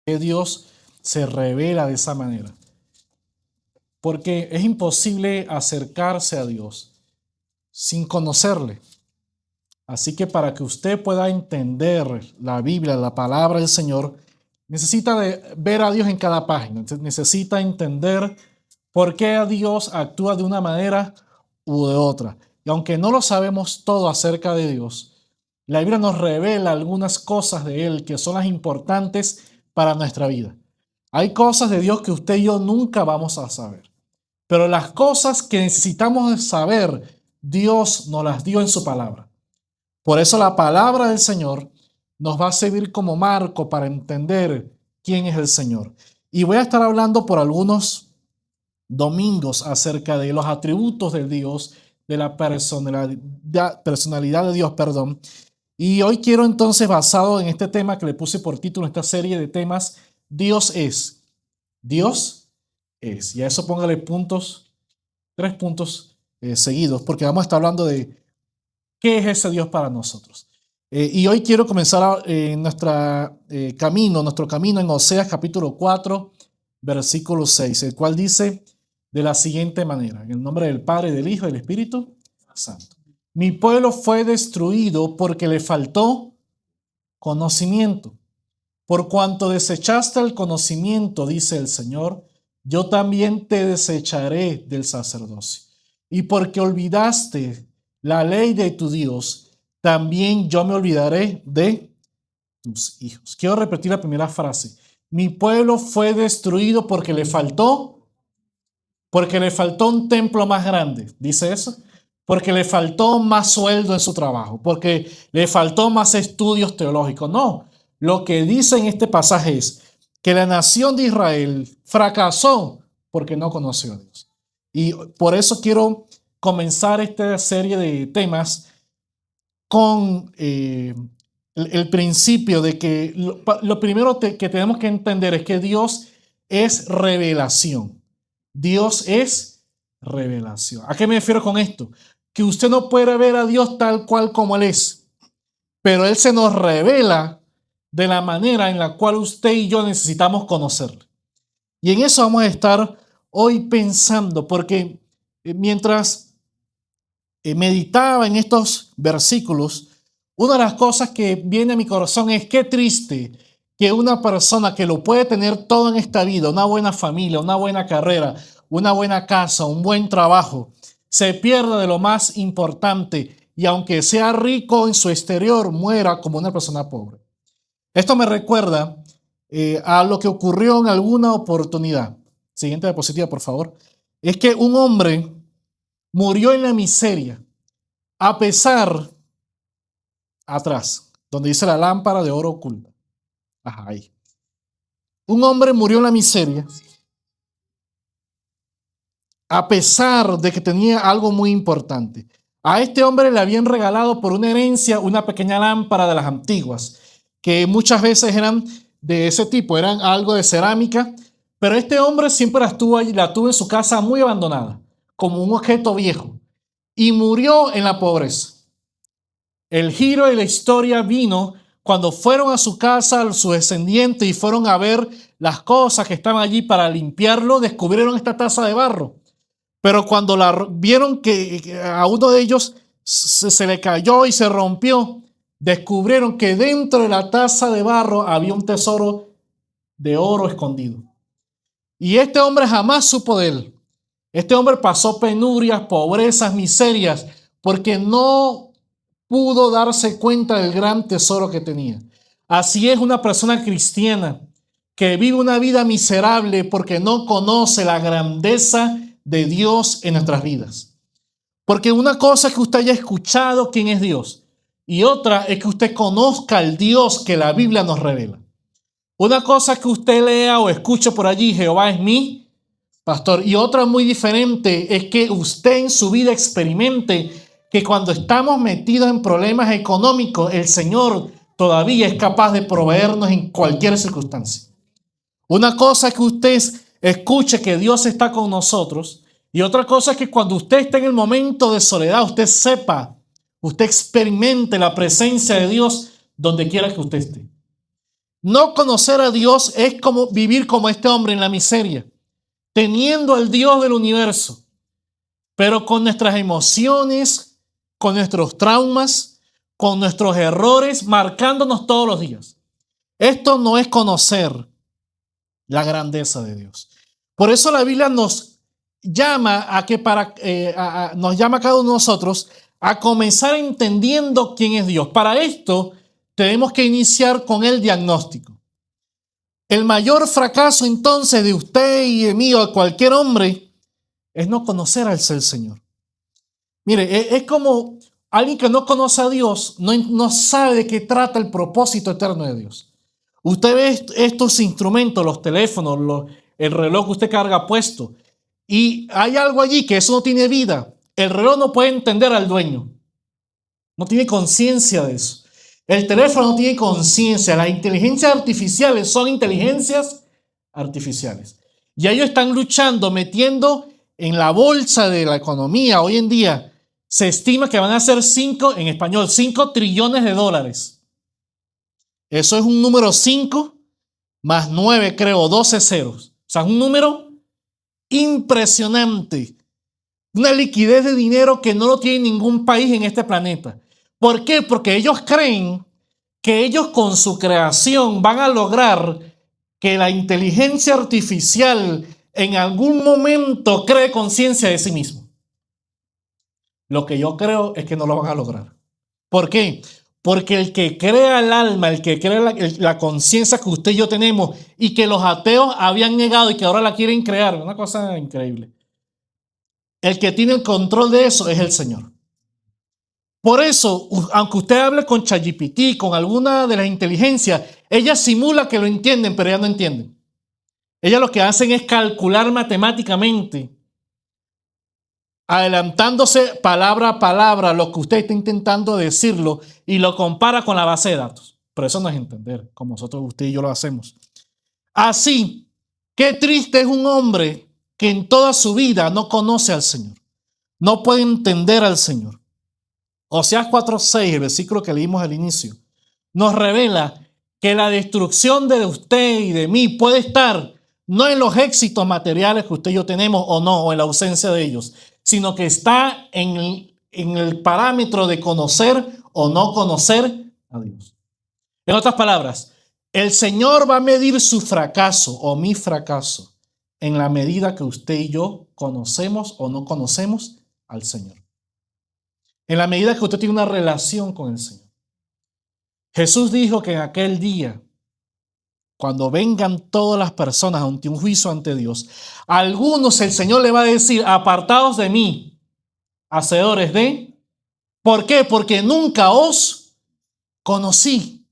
Que Dios se revela de esa manera. Porque es imposible acercarse a Dios sin conocerle. Así que para que usted pueda entender la Biblia, la palabra del Señor, necesita ver a Dios en cada página. Necesita entender por qué Dios actúa de una manera u de otra. Y aunque no lo sabemos todo acerca de Dios, la Biblia nos revela algunas cosas de Él que son las importantes para nuestra vida. Hay cosas de Dios que usted y yo nunca vamos a saber. Pero las cosas que necesitamos saber, Dios nos las dio en su palabra. Por eso la palabra del Señor nos va a servir como marco para entender quién es el Señor. Y voy a estar hablando por algunos domingos acerca de los atributos de Dios, de la personalidad de Dios, perdón. Y hoy quiero entonces, basado en este tema que le puse por título, esta serie de temas, Dios es. Dios es. Y a eso póngale puntos, 3 puntos seguidos, porque vamos a estar hablando de qué es ese Dios para nosotros. Y hoy quiero comenzar nuestro camino en Oseas capítulo 4, versículo 6, el cual dice de la siguiente manera, en el nombre del Padre, del Hijo y del Espíritu Santo. Mi pueblo fue destruido porque le faltó conocimiento. Por cuanto desechaste el conocimiento, dice el Señor, yo también te desecharé del sacerdocio. Y porque olvidaste la ley de tu Dios, también yo me olvidaré de tus hijos. Quiero repetir la primera frase. Mi pueblo fue destruido porque le faltó un templo más grande. ¿Dice eso? Porque le faltó más sueldo en su trabajo, porque le faltó más estudios teológicos. No, lo que dice en este pasaje es que la nación de Israel fracasó porque no conoció a Dios. Y por eso quiero comenzar esta serie de temas con el principio de que lo primero que tenemos que entender es que Dios es revelación. Dios es revelación. ¿A qué me refiero con esto? Que usted no puede ver a Dios tal cual como Él es, pero Él se nos revela de la manera en la cual usted y yo necesitamos conocerle. Y en eso vamos a estar hoy pensando, porque mientras meditaba en estos versículos, una de las cosas que viene a mi corazón es qué triste que una persona que lo puede tener todo en esta vida, una buena familia, una buena carrera, una buena casa, un buen trabajo, se pierda de lo más importante y aunque sea rico en su exterior, muera como una persona pobre. Esto me recuerda a lo que ocurrió en alguna oportunidad. Siguiente diapositiva, por favor. Es que un hombre murió en la miseria, a pesar, atrás, donde dice la lámpara de oro oculta. Ajá, ahí. Un hombre murió en la miseria, a pesar de que tenía algo muy importante. A este hombre le habían regalado por una herencia una pequeña lámpara de las antiguas, que muchas veces eran de ese tipo, eran algo de cerámica, pero este hombre siempre la tuvo en su casa muy abandonada, como un objeto viejo, y murió en la pobreza. El giro de la historia vino cuando fueron a su casa sus descendientes y fueron a ver las cosas que estaban allí para limpiarlo, descubrieron esta taza de barro. Pero cuando vieron que a uno de ellos se le cayó y se rompió, descubrieron que dentro de la taza de barro había un tesoro de oro escondido. Y este hombre jamás supo de él. Este hombre pasó penurias, pobrezas, miserias, porque no pudo darse cuenta del gran tesoro que tenía. Así es una persona cristiana que vive una vida miserable porque no conoce la grandeza de Dios en nuestras vidas. Porque una cosa es que usted haya escuchado quién es Dios y otra es que usted conozca al Dios que la Biblia nos revela. Una cosa es que usted lea o escuche por allí, Jehová es mi pastor, y otra muy diferente es que usted en su vida experimente que cuando estamos metidos en problemas económicos, el Señor todavía es capaz de proveernos en cualquier circunstancia. Una cosa es que usted escuche que Dios está con nosotros y otra cosa es que cuando usted esté en el momento de soledad, usted sepa, usted experimente la presencia de Dios donde quiera que usted esté. No conocer a Dios es como vivir como este hombre en la miseria, teniendo al Dios del universo, pero con nuestras emociones, con nuestros traumas, con nuestros errores, marcándonos todos los días. Esto no es conocer la grandeza de Dios. Por eso la Biblia nos llama a que nos llama a cada uno de nosotros a comenzar entendiendo quién es Dios. Para esto tenemos que iniciar con el diagnóstico. El mayor fracaso entonces de usted y de mí o de cualquier hombre es no conocer al Señor. Mire, es como alguien que no conoce a Dios, no sabe de qué trata el propósito eterno de Dios. Usted ve estos instrumentos, los teléfonos, el reloj que usted carga puesto, y hay algo allí que eso no tiene vida. El reloj no puede entender al dueño. No tiene conciencia de eso. El teléfono no tiene conciencia. Las inteligencias artificiales son inteligencias artificiales. Y ellos están luchando, metiendo en la bolsa de la economía. Hoy en día se estima que van a ser 5 trillones de dólares. Eso es un número 5 más 9, creo, 12 ceros. O sea, es un número impresionante. Una liquidez de dinero que no lo tiene ningún país en este planeta. ¿Por qué? Porque ellos creen que ellos con su creación van a lograr que la inteligencia artificial en algún momento cree conciencia de sí mismo. Lo que yo creo es que no lo van a lograr. ¿Por qué? Porque el que crea el alma, el que crea la conciencia que usted y yo tenemos y que los ateos habían negado y que ahora la quieren crear, una cosa increíble. El que tiene el control de eso es el Señor. Por eso, aunque usted hable con ChatGPT, con alguna de las inteligencias, ellas simulan que lo entienden, pero ellas no entienden. Ellas lo que hacen es calcular matemáticamente, adelantándose palabra a palabra lo que usted está intentando decirlo y lo compara con la base de datos. Pero eso no es entender, como nosotros, usted y yo lo hacemos. Así, qué triste es un hombre que en toda su vida no conoce al Señor, no puede entender al Señor. Oseas 4:6, el versículo que leímos al inicio, nos revela que la destrucción de usted y de mí puede estar no en los éxitos materiales que usted y yo tenemos o no, o en la ausencia de ellos, sino que está en el parámetro de conocer o no conocer a Dios. En otras palabras, el Señor va a medir su fracaso o mi fracaso en la medida que usted y yo conocemos o no conocemos al Señor. En la medida que usted tiene una relación con el Señor. Jesús dijo que en aquel día, cuando vengan todas las personas ante un juicio ante Dios, a algunos el Señor le va a decir, apartados de mí, hacedores de... ¿Por qué? Porque nunca os conocí.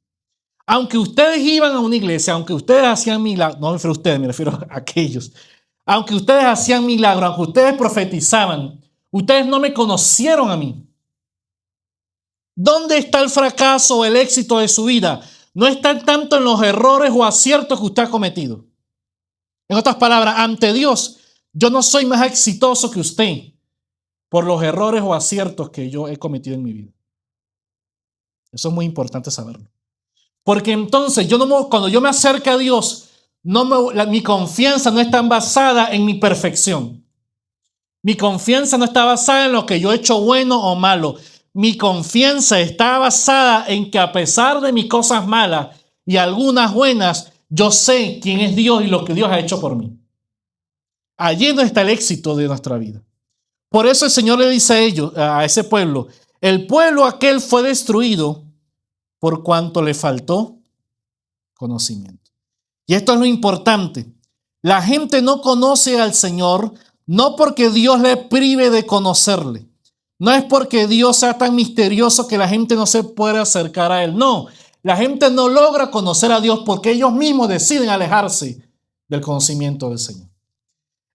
Aunque ustedes iban a una iglesia, aunque ustedes hacían milagros, no me refiero a ustedes, me refiero a aquellos. Aunque ustedes hacían milagros, aunque ustedes profetizaban, ustedes no me conocieron a mí. ¿Dónde está el fracaso o el éxito de su vida? No está tanto en los errores o aciertos que usted ha cometido. En otras palabras, ante Dios, yo no soy más exitoso que usted por los errores o aciertos que yo he cometido en mi vida. Eso es muy importante saberlo. Porque entonces, cuando yo me acerco a Dios, mi confianza no está basada en mi perfección. Mi confianza no está basada en lo que yo he hecho bueno o malo. Mi confianza está basada en que a pesar de mis cosas malas y algunas buenas, yo sé quién es Dios y lo que Dios ha hecho por mí. Allí no está el éxito de nuestra vida. Por eso el Señor le dice a ese pueblo, el pueblo aquel fue destruido por cuanto le faltó conocimiento. Y esto es lo importante. La gente no conoce al Señor no porque Dios le prive de conocerle. No es porque Dios sea tan misterioso que la gente no se puede acercar a Él. No, la gente no logra conocer a Dios porque ellos mismos deciden alejarse del conocimiento del Señor.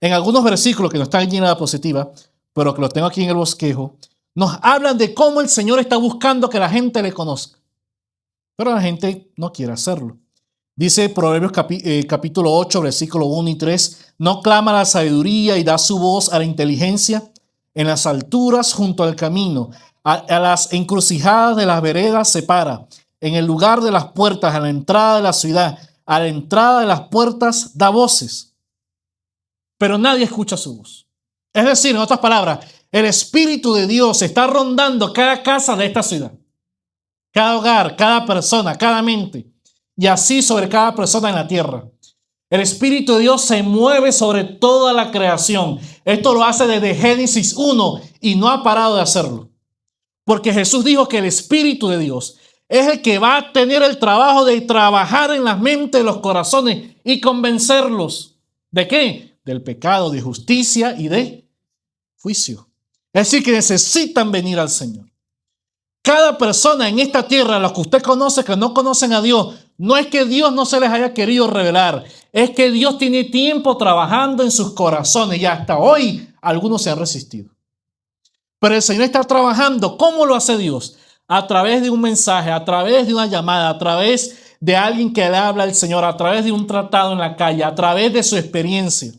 En algunos versículos que no están en la diapositiva, pero que los tengo aquí en el bosquejo, nos hablan de cómo el Señor está buscando que la gente le conozca. Pero la gente no quiere hacerlo. Dice Proverbios capítulo 8, versículo 1 y 3, no clama la sabiduría y da su voz a la inteligencia. En las alturas junto al camino, a las encrucijadas de las veredas se para. en el lugar de las puertas, a la entrada de la ciudad, a la entrada de las puertas, da voces, pero nadie escucha su voz. Es decir, en otras palabras, el Espíritu de Dios está rondando cada casa de esta ciudad, cada hogar, cada persona, cada mente, y así sobre cada persona en la tierra. El Espíritu de Dios se mueve sobre toda la creación. Esto lo hace desde Génesis 1 y no ha parado de hacerlo. Porque Jesús dijo que el Espíritu de Dios es el que va a tener el trabajo de trabajar en las mentes, los corazones y convencerlos. ¿De qué? Del pecado, de justicia y de juicio. Es decir, que necesitan venir al Señor. Cada persona en esta tierra, los que usted conoce, que no conocen a Dios, no es que Dios no se les haya querido revelar, es que Dios tiene tiempo trabajando en sus corazones y hasta hoy algunos se han resistido. Pero el Señor está trabajando. ¿Cómo lo hace Dios? A través de un mensaje, a través de una llamada, a través de alguien que le habla al Señor, a través de un tratado en la calle, a través de su experiencia,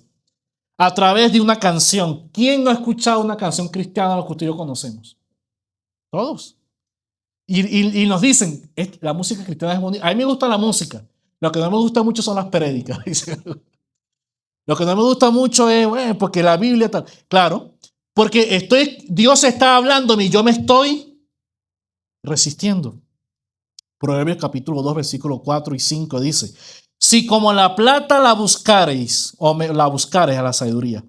a través de una canción. ¿Quién no ha escuchado una canción cristiana de lo que usted y yo conocemos? Todos. Y nos dicen, la música cristiana es bonita. A mí me gusta la música. Lo que no me gusta mucho son las prédicas. Lo que no me gusta mucho es, bueno, porque la Biblia tal. Claro, porque Dios está hablándome y yo me estoy resistiendo. Proverbios capítulo 2, versículos 4 y 5 dice, si como la plata la buscareis, la buscareis a la sabiduría,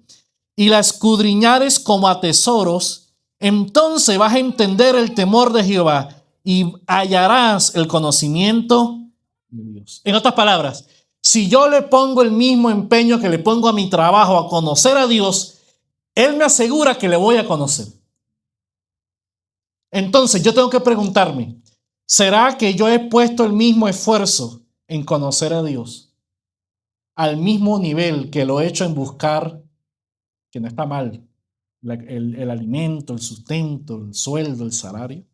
y la escudriñares como a tesoros, entonces vas a entender el temor de Jehová y hallarás el conocimiento de Dios. En otras palabras, si yo le pongo el mismo empeño que le pongo a mi trabajo a conocer a Dios, Él me asegura que le voy a conocer. Entonces yo tengo que preguntarme, ¿será que yo he puesto el mismo esfuerzo en conocer a Dios al mismo nivel que lo he hecho en buscar, que no está mal, el alimento, el sustento, el sueldo, el salario?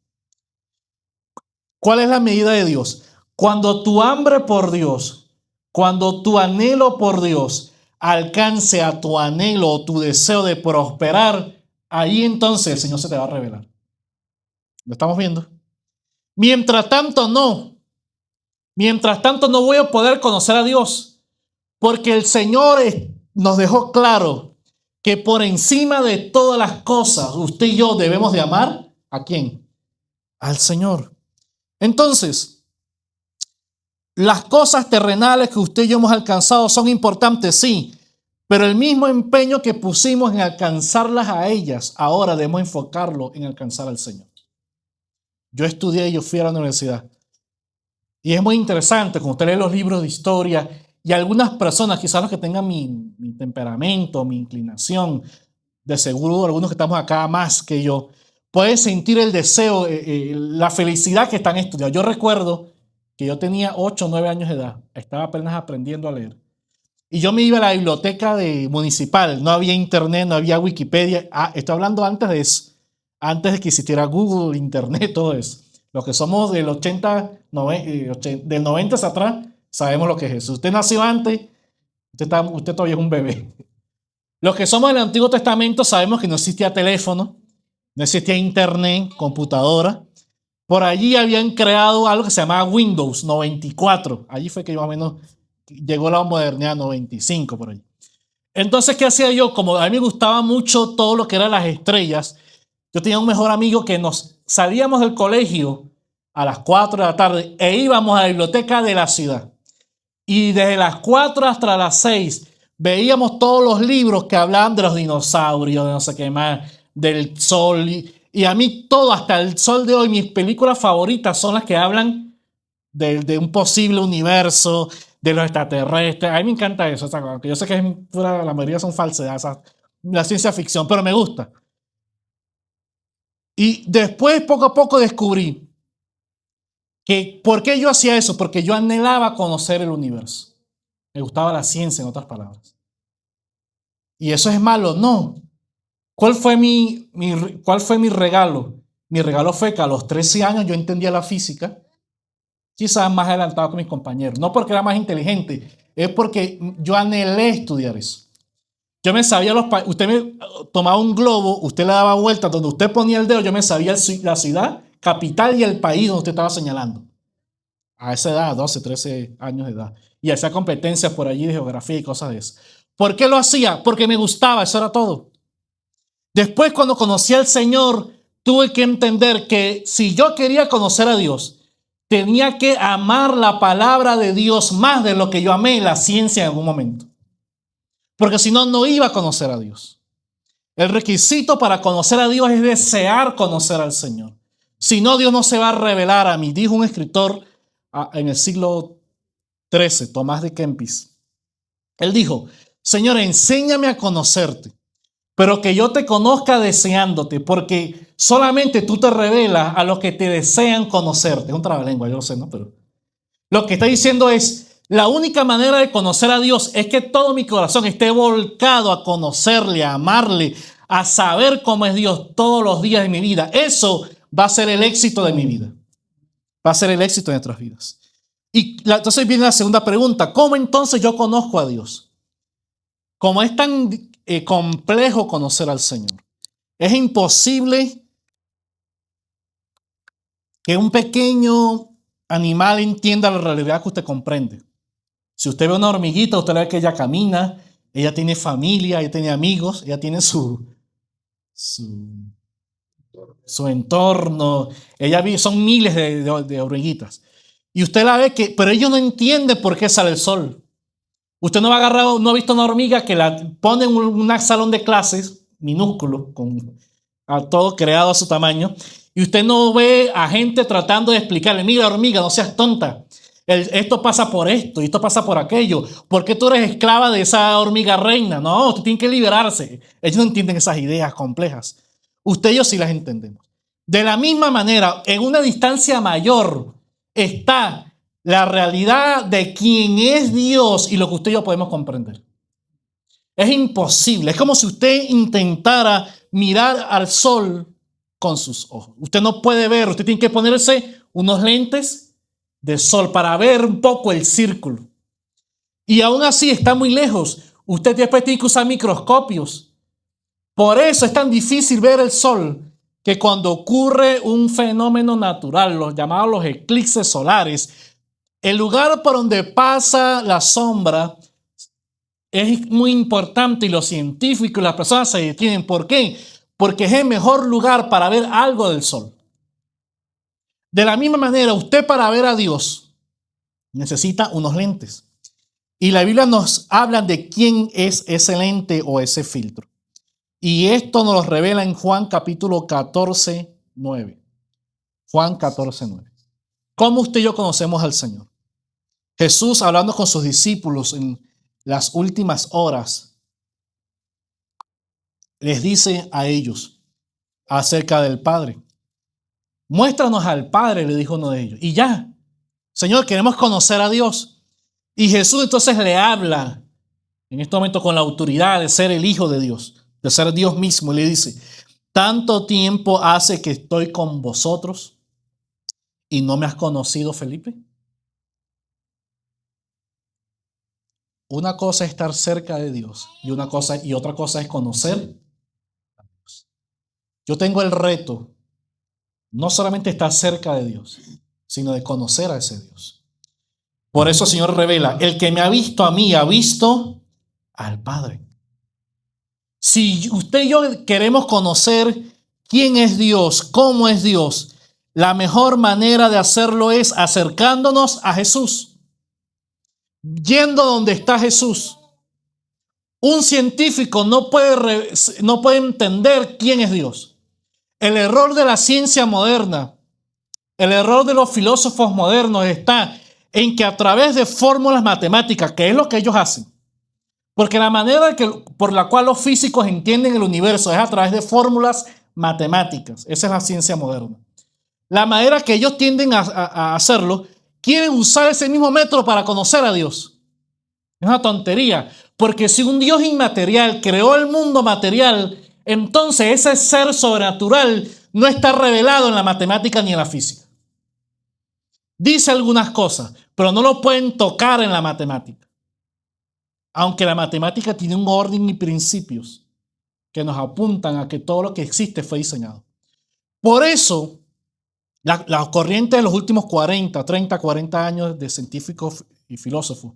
¿Cuál es la medida de Dios? Cuando tu hambre por Dios, cuando tu anhelo por Dios alcance a tu anhelo o tu deseo de prosperar, ahí entonces el Señor se te va a revelar. ¿Lo estamos viendo? Mientras tanto no voy a poder conocer a Dios, porque el Señor nos dejó claro que por encima de todas las cosas, usted y yo debemos de amar ¿a quién? Al Señor. Entonces, las cosas terrenales que usted y yo hemos alcanzado son importantes, sí, pero el mismo empeño que pusimos en alcanzarlas a ellas, ahora debemos enfocarlo en alcanzar al Señor. Yo estudié y yo fui a la universidad. Y es muy interesante cuando usted lee los libros de historia y algunas personas, quizás los que tengan mi temperamento, mi inclinación, de seguro algunos que estamos acá más que yo, pueden sentir el deseo, la felicidad que están estudiando. Yo recuerdo que yo tenía 8 o 9 años de edad, estaba apenas aprendiendo a leer. Y yo me iba a la biblioteca municipal, no había internet, no había Wikipedia. Estoy hablando antes de eso, antes de que existiera Google, internet, todo eso. Los que somos del 90 hacia atrás, sabemos lo que es eso. Usted nació antes, usted todavía es un bebé. Los que somos del Antiguo Testamento sabemos que no existía teléfono, no existía internet, computadora. Por allí habían creado algo que se llamaba Windows 94. Allí fue que más o menos llegó la modernidad, 95 por allí. Entonces, ¿qué hacía yo? Como a mí me gustaba mucho todo lo que eran las estrellas, yo tenía un mejor amigo que nos salíamos del colegio a las 4 de la tarde e íbamos a la biblioteca de la ciudad. Y desde las 4 hasta las 6 veíamos todos los libros que hablaban de los dinosaurios, de no sé qué más, del sol. Y a mí todo, hasta el sol de hoy, mis películas favoritas son las que hablan de un posible universo, de los extraterrestres. A mí me encanta eso. Aunque yo sé que la mayoría son falsedades, la ciencia ficción, pero me gusta. Y después, poco a poco, descubrí que ¿por qué yo hacía eso? Porque yo anhelaba conocer el universo. Me gustaba la ciencia, en otras palabras. ¿Y eso es malo? No. ¿Cuál fue mi regalo? Mi regalo fue que a los 13 años yo entendía la física, quizás más adelantado que mis compañeros. No porque era más inteligente, es porque yo anhelé estudiar eso. Yo me sabía usted me tomaba un globo, usted le daba vueltas, donde usted ponía el dedo, yo me sabía la ciudad, capital y el país donde usted estaba señalando. a esa edad, 12, 13 años de edad. Y hacía competencias por allí de geografía y cosas de eso. ¿Por qué lo hacía? Porque me gustaba, eso era todo. Después, cuando conocí al Señor, tuve que entender que si yo quería conocer a Dios, tenía que amar la palabra de Dios más de lo que yo amé la ciencia en algún momento. Porque si no, no iba a conocer a Dios. El requisito para conocer a Dios es desear conocer al Señor. Si no, Dios no se va a revelar a mí. Dijo un escritor en el siglo XIII, Tomás de Kempis. Él dijo, Señor, enséñame a conocerte, pero que yo te conozca deseándote, porque solamente tú te revelas a los que te desean conocerte. Es un trabalengua, yo lo sé, ¿no? Pero lo que está diciendo es, la única manera de conocer a Dios es que todo mi corazón esté volcado a conocerle, a amarle, a saber cómo es Dios todos los días de mi vida. Eso va a ser el éxito de mi vida. Va a ser el éxito de nuestras vidas. Y entonces viene la segunda pregunta. ¿Cómo entonces yo conozco a Dios? Como es tan complejo conocer al Señor, es imposible que un pequeño animal entienda la realidad que usted comprende. Si usted ve una hormiguita, usted ve que ella camina, ella tiene familia, ella tiene amigos, ella tiene su entorno. Son miles de hormiguitas. Y usted la ve pero ella no entiende por qué sale el sol. Usted no ha visto una hormiga que la pone en un salón de clases minúsculo, a todo creado a su tamaño, y usted no ve a gente tratando de explicarle, mira hormiga, no seas tonta, esto pasa por esto y esto pasa por aquello, ¿por qué tú eres esclava de esa hormiga reina? No, usted tiene que liberarse. Ellos no entienden esas ideas complejas. Usted y yo sí las entendemos. De la misma manera, en una distancia mayor está la realidad de quién es Dios y lo que usted y yo podemos comprender. Es imposible. Es como si usted intentara mirar al sol con sus ojos. Usted no puede ver, usted tiene que ponerse unos lentes de sol para ver un poco el círculo. Y aún así está muy lejos. Usted después tiene que usar microscopios. Por eso es tan difícil ver el sol que cuando ocurre un fenómeno natural, los llamados los eclipses solares, el lugar por donde pasa la sombra es muy importante y los científicos y las personas se detienen. ¿Por qué? Porque es el mejor lugar para ver algo del sol. De la misma manera, usted para ver a Dios necesita unos lentes. Y la Biblia nos habla de quién es ese lente o ese filtro. Y esto nos lo revela en Juan capítulo 14, 9. Juan 14, 9. ¿Cómo usted y yo conocemos al Señor? Jesús, hablando con sus discípulos en las últimas horas, les dice a ellos acerca del Padre. Muéstranos al Padre, le dijo uno de ellos. Y ya, Señor, queremos conocer a Dios. Y Jesús entonces le habla en este momento con la autoridad de ser el Hijo de Dios, de ser Dios mismo. Y le dice, ¿tanto tiempo hace que estoy con vosotros y no me has conocido, Felipe? Una cosa es estar cerca de Dios y otra cosa es conocer a Dios. Yo tengo el reto no solamente estar cerca de Dios, sino de conocer a ese Dios. Por eso el Señor revela, el que me ha visto a mí, ha visto al Padre. Si usted y yo queremos conocer quién es Dios, cómo es Dios, la mejor manera de hacerlo es acercándonos a Jesús, yendo donde está Jesús. Un científico no puede entender quién es Dios. El error de la ciencia moderna, el error de los filósofos modernos está en que a través de fórmulas matemáticas, que es lo que ellos hacen, porque la manera por la cual los físicos entienden el universo es a través de fórmulas matemáticas. Esa es la ciencia moderna. La manera que ellos tienden a hacerlo, quieren usar ese mismo método para conocer a Dios. Es una tontería, porque si un Dios inmaterial creó el mundo material, entonces ese ser sobrenatural no está revelado en la matemática ni en la física. Dice algunas cosas, pero no lo pueden tocar en la matemática. Aunque la matemática tiene un orden y principios que nos apuntan a que todo lo que existe fue diseñado. Por eso, La corriente de los últimos 40 años de científicos y filósofos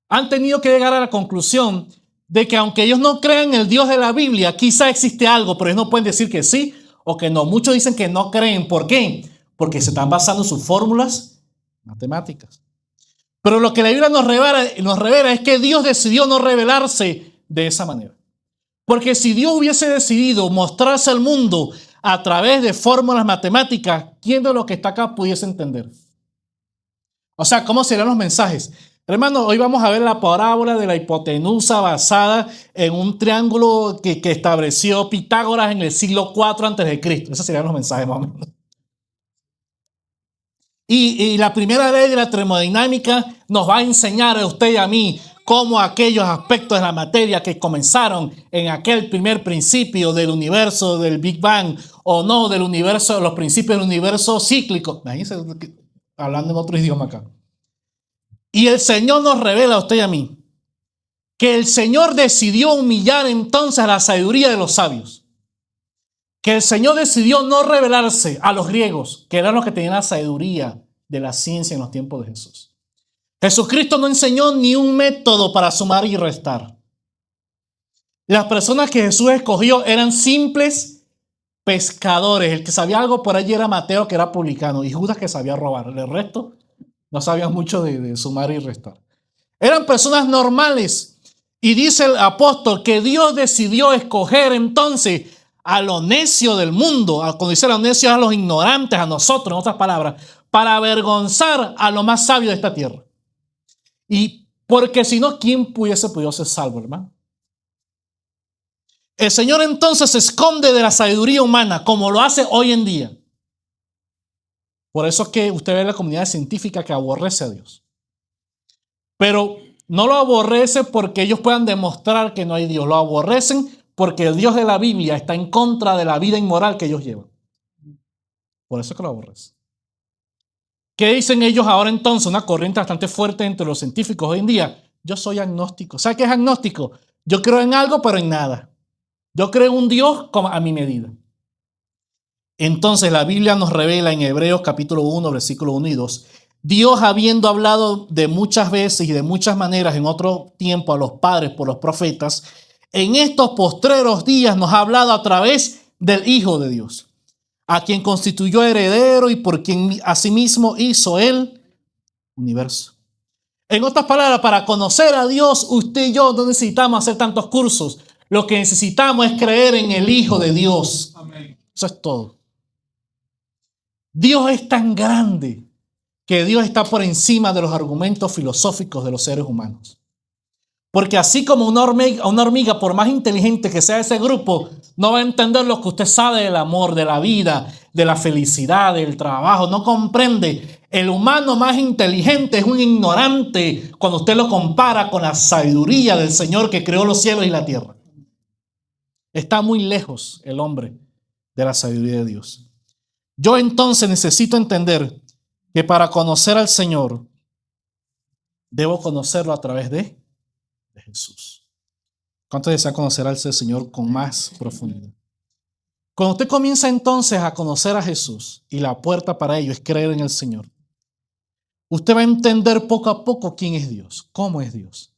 han tenido que llegar a la conclusión de que aunque ellos no crean en el Dios de la Biblia, quizá existe algo, pero ellos no pueden decir que sí o que no. Muchos dicen que no creen. ¿Por qué? Porque se están basando en sus fórmulas matemáticas. Pero lo que la Biblia nos revela es que Dios decidió no revelarse de esa manera. Porque si Dios hubiese decidido mostrarse al mundo a través de fórmulas matemáticas, ¿quién de los que está acá pudiese entender? O sea, ¿cómo serían los mensajes? Hermano, hoy vamos a ver la parábola de la hipotenusa basada en un triángulo que estableció Pitágoras en el siglo IV a.C. Esos serían los mensajes más o menos. Y la primera ley de la termodinámica nos va a enseñar a usted y a mí cómo aquellos aspectos de la materia que comenzaron en aquel primer principio del universo, del Big Bang, o no, del universo, los principios del universo cíclico. Imagínense, hablando en otro idioma acá. Y el Señor nos revela a usted y a mí que el Señor decidió humillar entonces a la sabiduría de los sabios. Que el Señor decidió no revelarse a los griegos, que eran los que tenían la sabiduría de la ciencia en los tiempos de Jesús. Jesucristo no enseñó ni un método para sumar y restar. Las personas que Jesús escogió eran simples pescadores. El que sabía algo por allí era Mateo, que era publicano, y Judas, que sabía robar. El resto no sabían mucho de sumar y restar. Eran personas normales. Y dice el apóstol que Dios decidió escoger entonces a lo necio del mundo, cuando dice a los necios, a los ignorantes, a nosotros, en otras palabras, para avergonzar a lo más sabio de esta tierra. Y porque si no, ¿quién pudiese ser salvo, hermano? El Señor entonces se esconde de la sabiduría humana, como lo hace hoy en día. Por eso es que usted ve la comunidad científica que aborrece a Dios. Pero no lo aborrece porque ellos puedan demostrar que no hay Dios. Lo aborrecen porque el Dios de la Biblia está en contra de la vida inmoral que ellos llevan. Por eso es que lo aborrecen. ¿Qué dicen ellos ahora entonces? Una corriente bastante fuerte entre los científicos hoy en día. Yo soy agnóstico. ¿Sabe qué es agnóstico? Yo creo en algo, pero en nada. Yo creo en un Dios a mi medida. Entonces la Biblia nos revela en Hebreos capítulo 1, versículo 1 y 2, Dios habiendo hablado de muchas veces y de muchas maneras en otro tiempo a los padres por los profetas, en estos postreros días nos ha hablado a través del Hijo de Dios, a quien constituyó heredero y por quien asimismo hizo el universo. En otras palabras, para conocer a Dios, usted y yo no necesitamos hacer tantos cursos. Lo que necesitamos es creer en el Hijo de Dios. Amén. Eso es todo. Dios es tan grande que Dios está por encima de los argumentos filosóficos de los seres humanos. Porque así como una hormiga, por más inteligente que sea ese grupo, no va a entender lo que usted sabe del amor, de la vida, de la felicidad, del trabajo. No comprende. El humano más inteligente es un ignorante cuando usted lo compara con la sabiduría del Señor que creó los cielos y la tierra. Está muy lejos el hombre de la sabiduría de Dios. Yo entonces necesito entender que para conocer al Señor, debo conocerlo a través de Jesús. ¿Cuántos desean conocer al Señor con más profundidad? Cuando usted comienza entonces a conocer a Jesús, y la puerta para ello es creer en el Señor, usted va a entender poco a poco quién es Dios, cómo es Dios.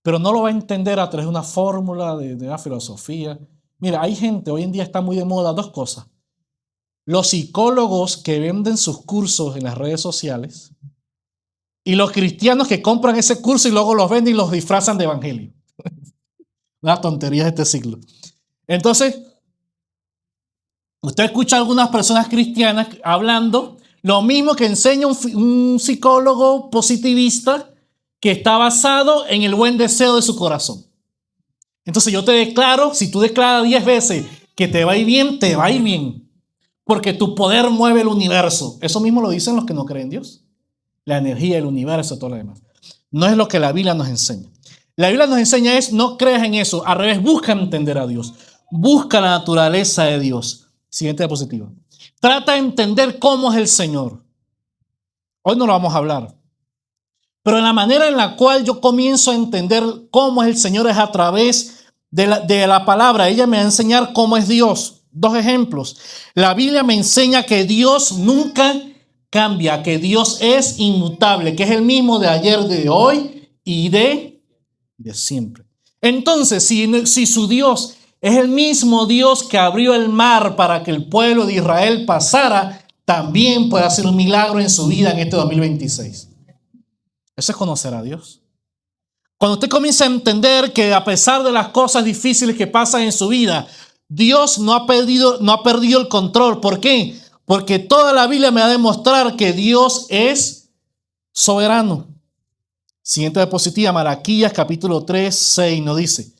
Pero no lo va a entender a través de una fórmula, de una filosofía. Mira, hay gente, hoy en día está muy de moda dos cosas. Los psicólogos que venden sus cursos en las redes sociales y los cristianos que compran ese curso y luego los venden y los disfrazan de evangelio. Unas tonterías de este siglo. Entonces, usted escucha a algunas personas cristianas hablando lo mismo que enseña un psicólogo positivista que está basado en el buen deseo de su corazón. Entonces yo te declaro, si tú declaras 10 veces que te va a ir bien, te va a ir bien. Porque tu poder mueve el universo. Eso mismo lo dicen los que no creen en Dios. La energía, el universo, todo lo demás. No es lo que la Biblia nos enseña. La Biblia nos enseña es no creas en eso. Al revés, busca entender a Dios. Busca la naturaleza de Dios. Siguiente diapositiva. Trata de entender cómo es el Señor. Hoy no lo vamos a hablar. Pero la manera en la cual yo comienzo a entender cómo es el Señor es a través de la palabra. Ella me va a enseñar cómo es Dios. Dos ejemplos. La Biblia me enseña que Dios nunca cambia, que Dios es inmutable, que es el mismo de ayer, de hoy y de siempre. Entonces, si su Dios es el mismo Dios que abrió el mar para que el pueblo de Israel pasara, también puede hacer un milagro en su vida en este 2026. Eso es conocer a Dios. Cuando usted comienza a entender que a pesar de las cosas difíciles que pasan en su vida, Dios no ha perdido el control. ¿Por qué? Porque toda la Biblia me va a demostrar que Dios es soberano. Siguiente diapositiva, Malaquías capítulo 3, 6 nos dice: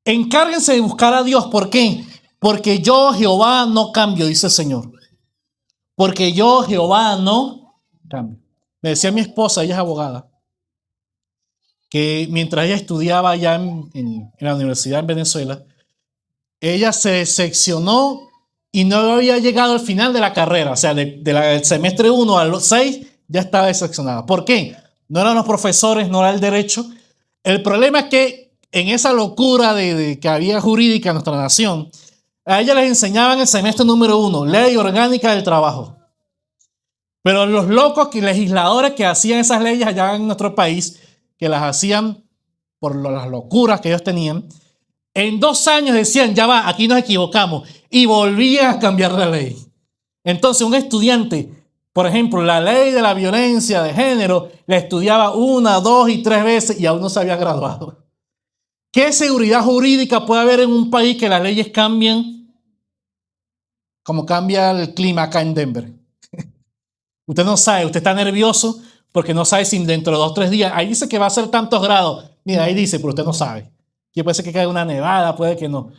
encárguense de buscar a Dios. ¿Por qué? Porque yo, Jehová, no cambio, dice el Señor. Porque yo, Jehová, no cambio. Me decía mi esposa, ella es abogada, que mientras ella estudiaba allá en la universidad en Venezuela, ella se decepcionó y no había llegado al final de la carrera. O sea, del semestre 1 al 6 ya estaba decepcionada. ¿Por qué? No eran los profesores, no era el derecho. El problema es que en esa locura de que había jurídica en nuestra nación, a ella les enseñaban el semestre número 1, ley orgánica del trabajo. Pero los locos legisladores que hacían esas leyes allá en nuestro país, que las hacían por las locuras que ellos tenían, en 2 años decían, ya va, aquí nos equivocamos, y volvían a cambiar la ley. Entonces un estudiante, por ejemplo, la ley de la violencia de género, la estudiaba 1, 2 y 3 veces y aún no se había graduado. ¿Qué seguridad jurídica puede haber en un país que las leyes cambian como cambia el clima acá en Denver? Usted no sabe, usted está nervioso porque no sabe si dentro de 2 o 3 días, ahí dice que va a ser tantos grados. Mira, ahí dice, pero usted no sabe. Que puede ser que caiga una nevada, puede que no.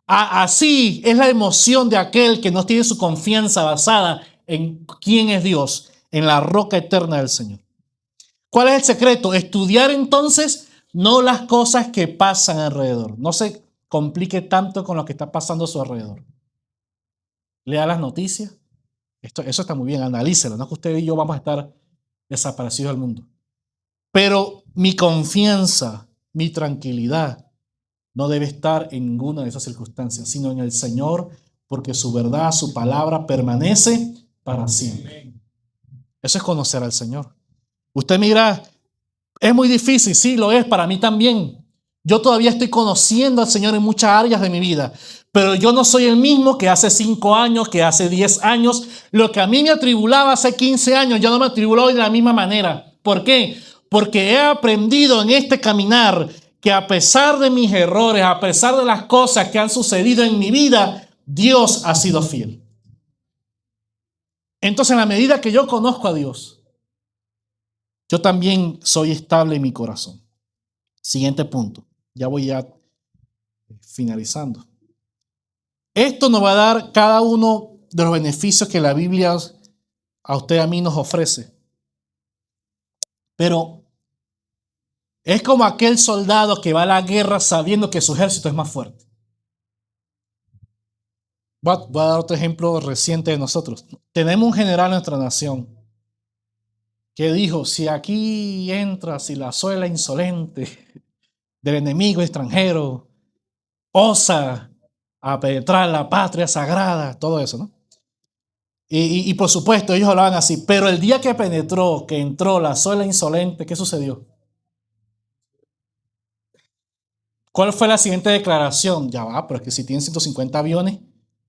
Así es la emoción de aquel que no tiene su confianza basada en quién es Dios, en la roca eterna del Señor. ¿Cuál es el secreto? Estudiar entonces no las cosas que pasan alrededor. No se complique tanto con lo que está pasando a su alrededor. Lea las noticias. Eso está muy bien, analícelo. No es que usted y yo vamos a estar desaparecidos del mundo. Pero mi confianza, mi tranquilidad, no debe estar en ninguna de esas circunstancias, sino en el Señor, porque su verdad, su palabra permanece para siempre. Eso es conocer al Señor. Usted mira, es muy difícil, sí, lo es para mí también. Yo todavía estoy conociendo al Señor en muchas áreas de mi vida, pero yo no soy el mismo que hace 5 años, que hace 10 años. Lo que a mí me atribulaba hace 15 años, ya no me atribula hoy de la misma manera. ¿Por qué? Porque he aprendido en este caminar que a pesar de mis errores, a pesar de las cosas que han sucedido en mi vida, Dios ha sido fiel. Entonces, en la medida que yo conozco a Dios, yo también soy estable en mi corazón. Siguiente punto. Ya voy ya finalizando. Esto nos va a dar cada uno de los beneficios que la Biblia a usted y a mí nos ofrece. Pero es como aquel soldado que va a la guerra sabiendo que su ejército es más fuerte. Voy a dar otro ejemplo reciente de nosotros. Tenemos un general en nuestra nación que dijo, si aquí entra, si la suela insolente del enemigo extranjero osa a penetrar la patria sagrada, todo eso, ¿no? Y por supuesto ellos hablaban así, pero el día que penetró, que entró la suela insolente, ¿qué sucedió? ¿Cuál fue la siguiente declaración? Ya va, pero es que si tienen 150 aviones,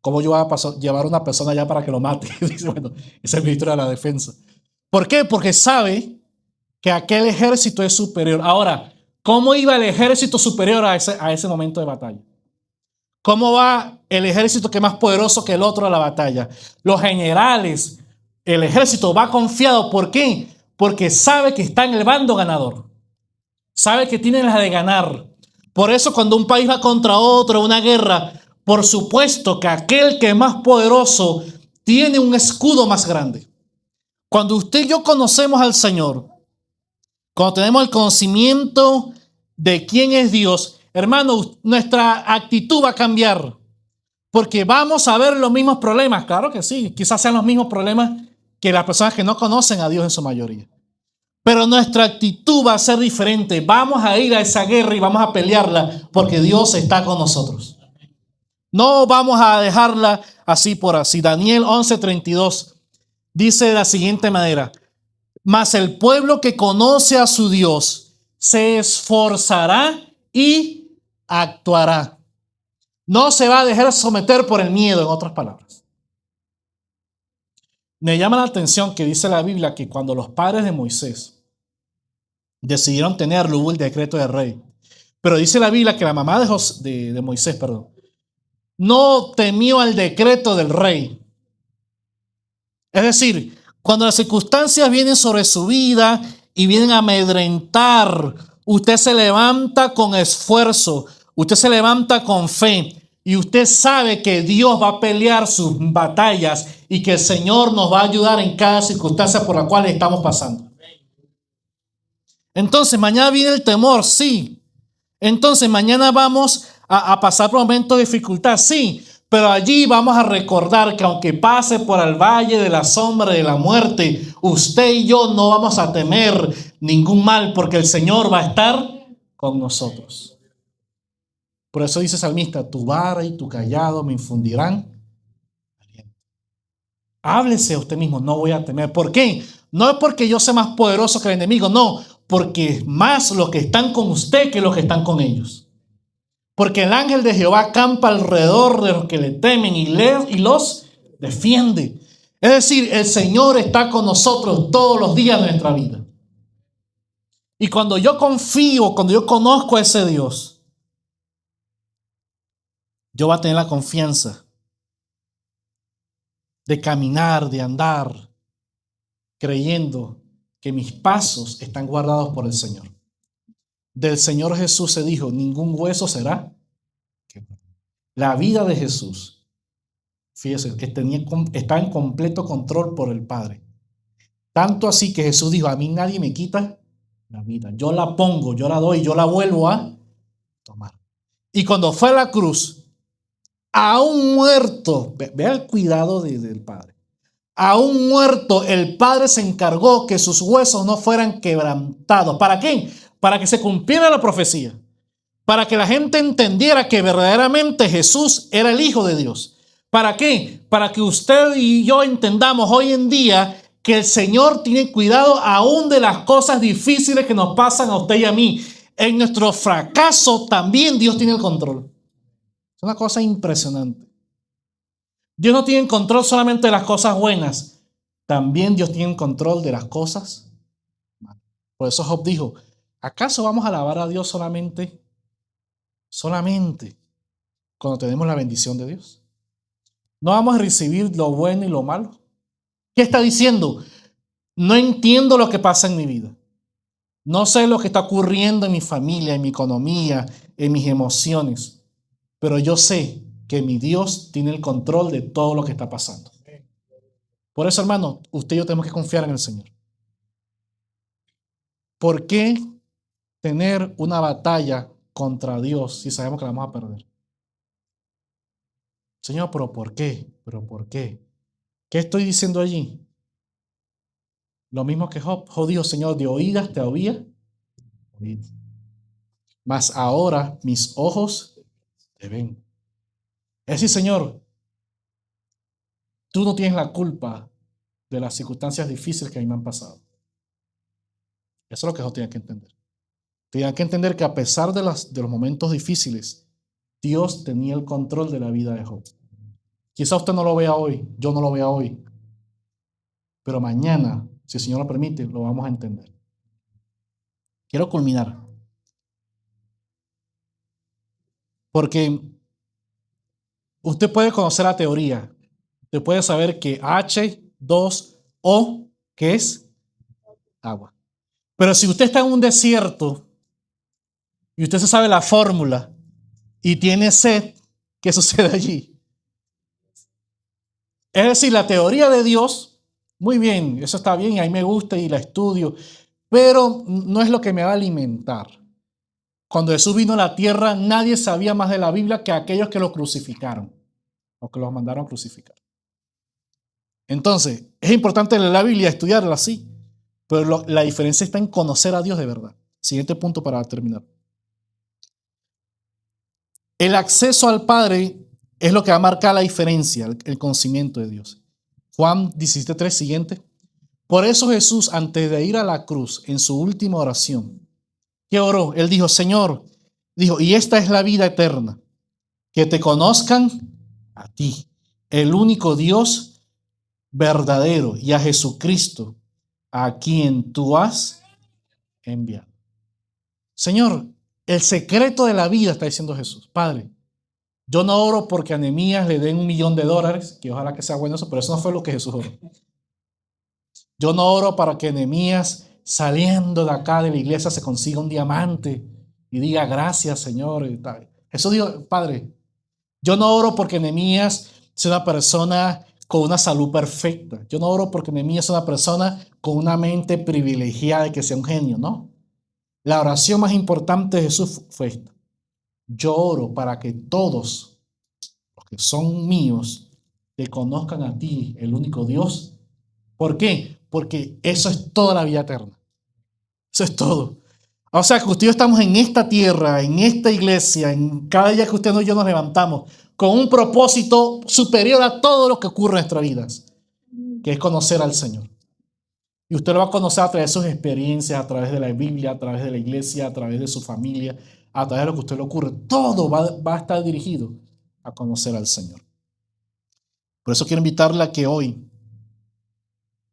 ¿cómo yo voy a llevar a una persona allá para que lo mate? Dice, bueno, ese es el ministro de la defensa. ¿Por qué? Porque sabe que aquel ejército es superior. Ahora, ¿cómo iba el ejército superior a ese momento de batalla? ¿Cómo va el ejército que es más poderoso que el otro a la batalla? Los generales, el ejército va confiado. ¿Por qué? Porque sabe que está en el bando ganador. Sabe que tiene la de ganar. Por eso cuando un país va contra otro, una guerra, por supuesto que aquel que es más poderoso tiene un escudo más grande. Cuando usted y yo conocemos al Señor, cuando tenemos el conocimiento de quién es Dios, hermano, nuestra actitud va a cambiar. Porque vamos a ver los mismos problemas. Claro que sí, quizás sean los mismos problemas que las personas que no conocen a Dios en su mayoría. Pero nuestra actitud va a ser diferente. Vamos a ir a esa guerra y vamos a pelearla porque Dios está con nosotros. No vamos a dejarla así por así. Daniel 11:32 dice de la siguiente manera: mas el pueblo que conoce a su Dios se esforzará y actuará. No se va a dejar someter por el miedo, en otras palabras. Me llama la atención que dice la Biblia que cuando los padres de Moisés decidieron tenerlo, hubo el decreto del rey. Pero dice la Biblia que la mamá de Moisés, perdón, no temió al decreto del rey. Es decir, cuando las circunstancias vienen sobre su vida y vienen a amedrentar, usted se levanta con esfuerzo, usted se levanta con fe y usted sabe que Dios va a pelear sus batallas y que el Señor nos va a ayudar en cada circunstancia por la cual estamos pasando. Entonces, mañana viene el temor, sí. Entonces, mañana vamos a pasar por momentos de dificultad, sí. Pero allí vamos a recordar que aunque pase por el valle de la sombra de la muerte, usted y yo no vamos a temer ningún mal porque el Señor va a estar con nosotros. Por eso dice el salmista: tu vara y tu cayado me infundirán aliento. Háblese a usted mismo: no voy a temer. ¿Por qué? No es porque yo sea más poderoso que el enemigo, no, porque es más los que están con usted que los que están con ellos. Porque el ángel de Jehová acampa alrededor de los que le temen y los defiende. Es decir, el Señor está con nosotros todos los días de nuestra vida. Y cuando yo confío, cuando yo conozco a ese Dios, yo voy a tener la confianza de caminar, de andar, creyendo que mis pasos están guardados por el Señor. Del Señor Jesús se dijo: ningún hueso será quebrado. La vida de Jesús, fíjese, que está en completo control por el Padre. Tanto así que Jesús dijo: a mí nadie me quita la vida. Yo la pongo, yo la doy, yo la vuelvo a tomar. Y cuando fue a la cruz, aún muerto, vea el cuidado del Padre. Aún muerto, el Padre se encargó que sus huesos no fueran quebrantados. ¿Para qué? Para que se cumpliera la profecía. Para que la gente entendiera que verdaderamente Jesús era el Hijo de Dios. ¿Para qué? Para que usted y yo entendamos hoy en día que el Señor tiene cuidado aún de las cosas difíciles que nos pasan a usted y a mí. En nuestro fracaso también Dios tiene el control. Es una cosa impresionante. Dios no tiene control solamente de las cosas buenas, también Dios tiene control de las cosas malas. Por eso Job dijo: ¿acaso vamos a alabar a Dios solamente cuando tenemos la bendición de Dios? ¿No vamos a recibir lo bueno y lo malo? ¿Qué está diciendo? No entiendo lo que pasa en mi vida. No sé lo que está ocurriendo en mi familia, en mi economía, en mis emociones. Pero yo sé que mi Dios tiene el control de todo lo que está pasando. Por eso, hermano, usted y yo tenemos que confiar en el Señor. ¿Por qué tener una batalla contra Dios si sabemos que la vamos a perder? Señor, ¿pero por qué? ¿Pero por qué? ¿Qué estoy diciendo allí? Lo mismo que Job. Job dijo: Señor, de oídas te había oído, mas ahora mis ojos te ven. Es decir, Señor, tú no tienes la culpa de las circunstancias difíciles que a mí me han pasado. Eso es lo que Job tenía que entender. Tenía que entender que a pesar de los momentos difíciles, Dios tenía el control de la vida de Job. Quizá usted no lo vea hoy, yo no lo vea hoy, pero mañana, si el Señor lo permite, lo vamos a entender. Quiero culminar, porque usted puede conocer la teoría, usted puede saber que H2O, ¿qué es? Agua. Pero si usted está en un desierto y usted se sabe la fórmula y tiene sed, ¿qué sucede allí? Es decir, la teoría de Dios, muy bien, eso está bien y a mí me gusta y la estudio, pero no es lo que me va a alimentar. Cuando Jesús vino a la tierra, nadie sabía más de la Biblia que aquellos que lo crucificaron o que los mandaron a crucificar. Entonces, es importante leer la Biblia, estudiarla, sí, pero la diferencia está en conocer a Dios de verdad. Siguiente punto para terminar. El acceso al Padre es lo que va a marcar la diferencia, el conocimiento de Dios. Juan 17:3, siguiente. Por eso Jesús, antes de ir a la cruz, en su última oración, ¿qué oró? Él dijo, Señor, y esta es la vida eterna, que te conozcan a ti, el único Dios verdadero, y a Jesucristo, a quien tú has enviado. Señor, el secreto de la vida, está diciendo Jesús. Padre, yo no oro porque a Nehemías le den $1,000,000, que ojalá que sea bueno eso, pero eso no fue lo que Jesús oró. Yo no oro para que Nehemías, saliendo de acá de la iglesia, se consiga un diamante y diga gracias, Señor. Jesús dijo, Padre, yo no oro porque Nehemías sea una persona con una salud perfecta. Yo no oro porque Nehemías sea una persona con una mente privilegiada y que sea un genio, ¿no? La oración más importante de Jesús fue esta. Yo oro para que todos los que son míos te conozcan a ti, el único Dios. ¿Por qué? Porque eso es toda la vida eterna. Eso es todo. O sea, que usted y yo estamos en esta tierra, en esta iglesia, en cada día que usted y yo nos levantamos, con un propósito superior a todo lo que ocurre en nuestras vidas, que es conocer al Señor. Y usted lo va a conocer a través de sus experiencias, a través de la Biblia, a través de la iglesia, a través de su familia, a través de lo que a usted le ocurre. Todo va a estar dirigido a conocer al Señor. Por eso quiero invitarle a que hoy,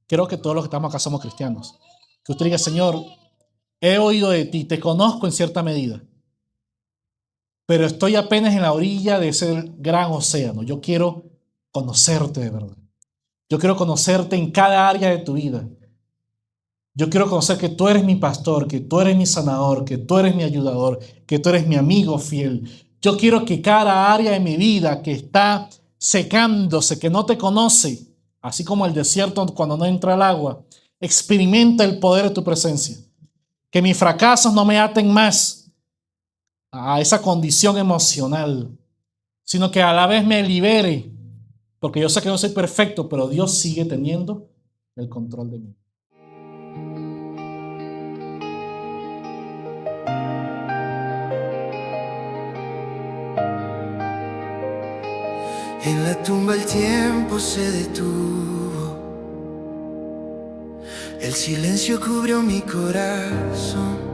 creo que todos los que estamos acá somos cristianos, que usted diga, Señor, he oído de ti, te conozco en cierta medida, pero estoy apenas en la orilla de ese gran océano. Yo quiero conocerte de verdad. Yo quiero conocerte en cada área de tu vida. Yo quiero conocer que tú eres mi pastor, que tú eres mi sanador, que tú eres mi ayudador, que tú eres mi amigo fiel. Yo quiero que cada área de mi vida que está secándose, que no te conoce, así como el desierto cuando no entra el agua, experimenta el poder de tu presencia. Que mis fracasos no me aten más a esa condición emocional, sino que a la vez me libere, porque yo sé que no soy perfecto, pero Dios sigue teniendo el control de mí. En la tumba el tiempo se detuvo, el silencio cubrió mi corazón.